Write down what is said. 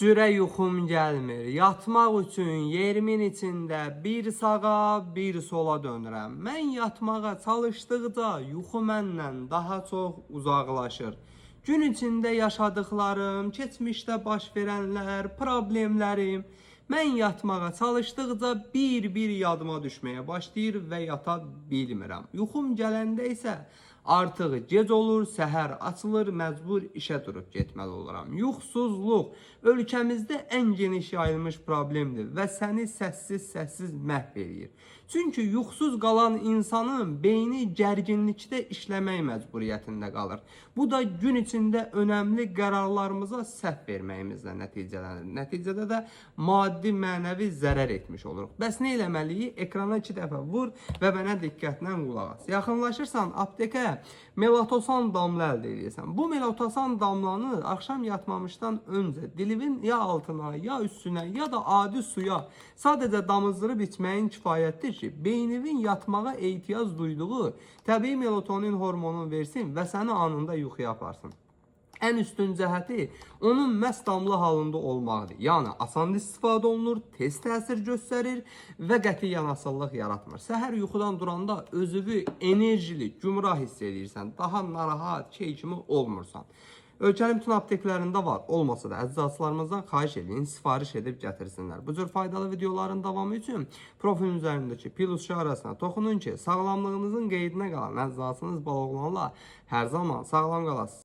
cürə yuxum gəlmir. Yatmaq üçün yerimin içində bir sağa, bir sola dönürəm. Mən yatmağa çalışdıqca yuxu məndən daha çox uzaqlaşır. Gün içində yaşadıklarım, keçmişdə baş verənlər, problemlərim mən yatmağa çalışdıqca bir-bir yadıma düşməyə başlayır və yata bilmirəm. Yuxum gələndə isə artıq gec olur, səhər açılır, məcbur işə durub getməli oluram. Yuxusuzluq ölkəmizdə ən geniş yayılmış problemdir və səni səssiz məhv edir. Çünki yuxusuz qalan insanın beyni gərginlikdə işləmək məcburiyyətində qalır. Bu da gün içində önəmli qərarlarımıza səhv verməyimizlə nəticələnir. Nəticədə də maddi, mənəvi zərər etmiş oluruq. Bəs nə eləməliyik? Ekrana 2 dəfə vur və mənə diqqətlə qulaq as. Yaxınlaşırsan aptekə melatosan damla əldə edirsən. Bu melatosan damlanı axşam yatmamışdan öncə dilivin ya altına, ya üstünə, ya da adi suya sadəcə damızdırıb içməyin kifayətdir ki, beyninin yatmağa ehtiyac duyduğu təbii melatonin hormonunu versin və səni anında yuxuya aparsın. Ən üstün cəhəti onun məhz damla halında olmaqdır. Yəni asan istifadə olunur, tez təsir göstərir və qətiyyən asıllıq yaratmır. Səhər yuxudan duranda özünü enerjili, gümrah hiss edirsən, daha narahat, kimi olmursan. Ölkənin bütün apteklərində var. Olmasa da əczaçılarımızdan xahiş edin, sifariş edib gətirsinlər. Bu cür faydalı videoların davamı üçün profilin üzərindəki plus işarəsinə toxunun ki, sağlamlığınızın qeydinə qalan əczacınız Baloğlanla hər zaman sağlam qalasınız.